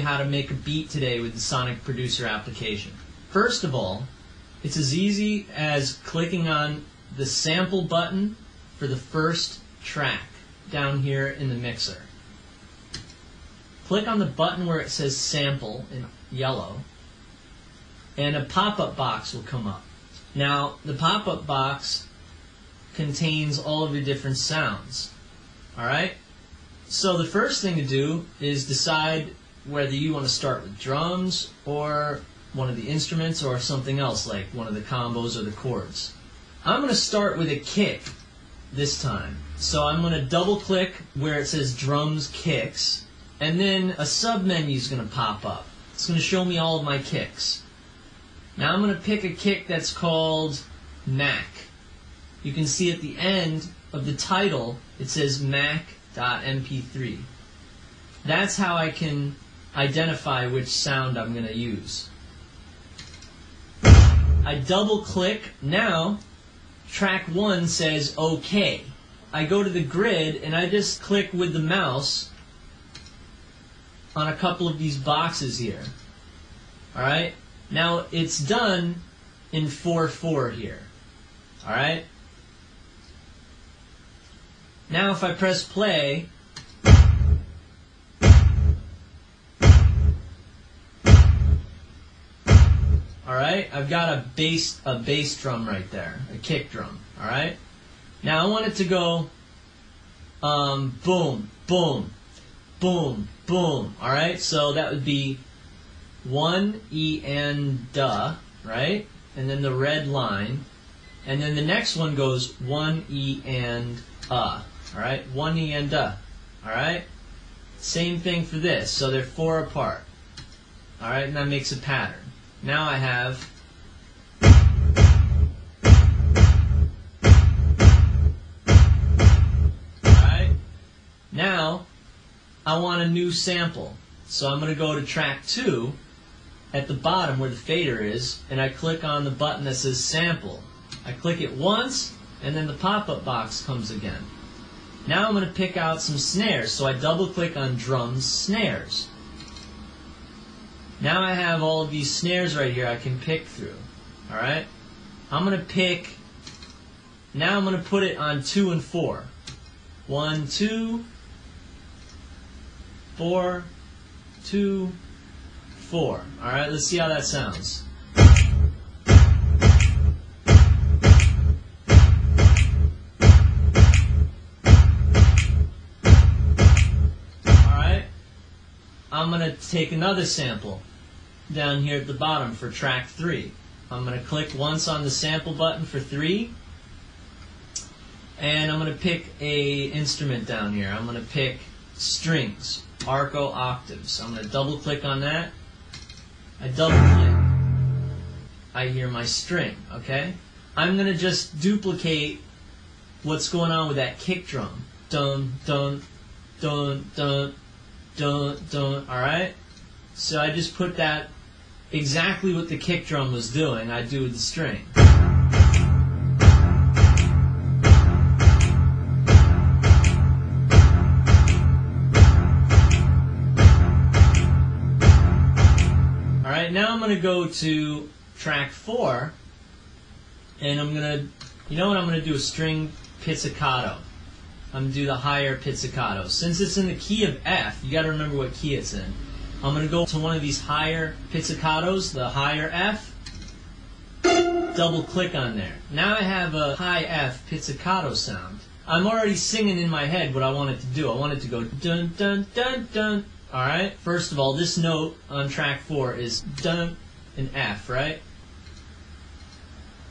How to make a beat today with the Sonic Producer application. First of all, it's as easy as clicking on the sample button for the first track down here in the mixer. Click on the button where it says sample in yellow and a pop-up box will come up. Now the pop-up box contains all of your different sounds. Alright? So the first thing to do is decide whether you want to start with drums or one of the instruments or something else like one of the combos or the chords. I'm going to start with a kick this time. So I'm going to double click where it says drums kicks and then a sub menu is going to pop up. It's going to show me all of my kicks. Now I'm going to pick a kick that's called Mac. You can see at the end of the title it says Mac.mp3. That's how I can identify which sound I'm going to use. I double click. Now track 1 says OK. I go to the grid and I just click with the mouse on a couple of these boxes here. Alright? Now it's done in 4/4 here. Alright? Now if I press play, alright, I've got a bass drum right there, a kick drum, alright? Now I want it to go boom, boom, boom, boom, alright? So that would be 1 E and duh, right? And then the red line. And then the next one goes 1 E and alright? 1 E and alright? Same thing for this, so they're 4 apart. Alright, and that makes a pattern. Now I have alright. Now I want a new sample. So I'm going to go to track 2 at the bottom where the fader is and I click on the button that says sample. I click it once and then the pop-up box comes again. Now I'm going to pick out some snares, so I double click on drums snares. Now I have all of these snares right here I can pick through. Alright? I'm going to pick, now I'm going to put it on 2 and 4. 1, 2, 4, 2, 4. Alright, let's see how that sounds. Alright, I'm going to take another sample down here at the bottom for track 3. I'm going to click once on the sample button for 3 and I'm going to pick a instrument down here. I'm going to pick strings, arco octaves. I'm going to double click on that. I double click. I hear my string, okay? I'm going to just duplicate what's going on with that kick drum. Dun, dun, dun, dun, dun, dun, alright? So I just put that exactly what the kick drum was doing, I do with the string. Alright, now I'm going to go to track 4 and I'm going to, you know what, I'm going to do a string pizzicato. I'm going to do the higher pizzicato. Since it's in the key of F, you got to remember what key it's in. I'm going to go to one of these higher pizzicatos, the higher F, double click on there. Now I have a high F pizzicato sound. I'm already singing in my head what I want it to do. I want it to go dun dun dun dun. Alright, first of all, this note on track 4 is dun and F, right?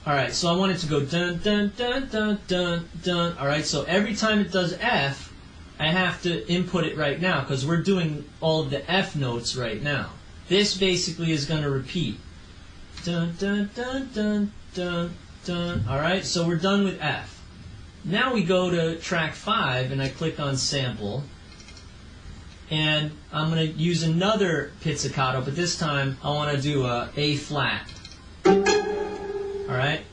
Alright, so I want it to go dun dun dun dun dun dun. Alright, so every time it does F, I have to input it right now because we're doing all of the F notes right now. This basically is going to repeat. Dun dun dun dun dun dun. Alright, so we're done with F. Now we go to track 5 and I click on sample. And I'm going to use another pizzicato, but this time I want to do a A flat. Alright?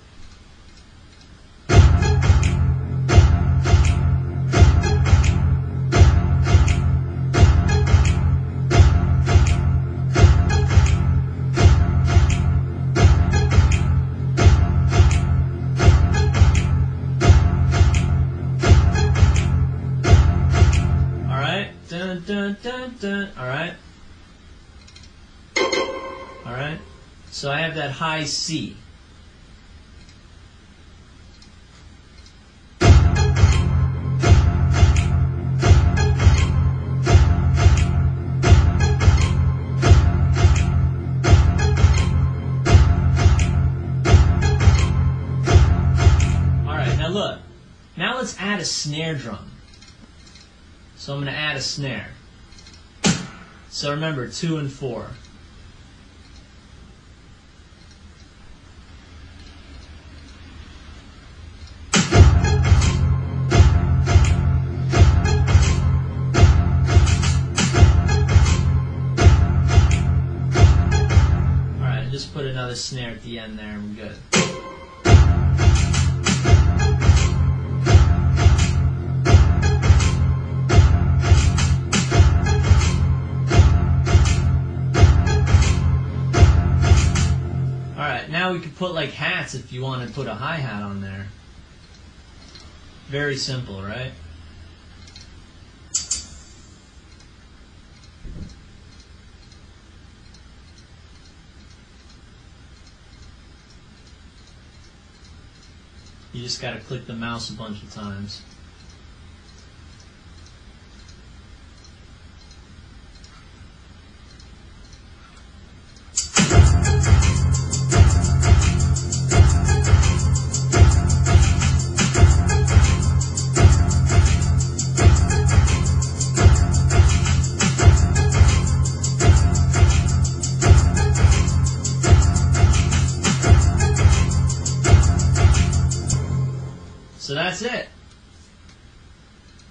dun dun dun dun. Alright? Alright? So I have that high C. Alright, now look. Now let's add a snare drum. So I'm going to add a snare. So remember, 2 and 4. Alright, just put another snare at the end there and we're good. Now we could put like hats if you want to put a hi-hat on there. Very simple, right? You just got to click the mouse a bunch of times. So that's it.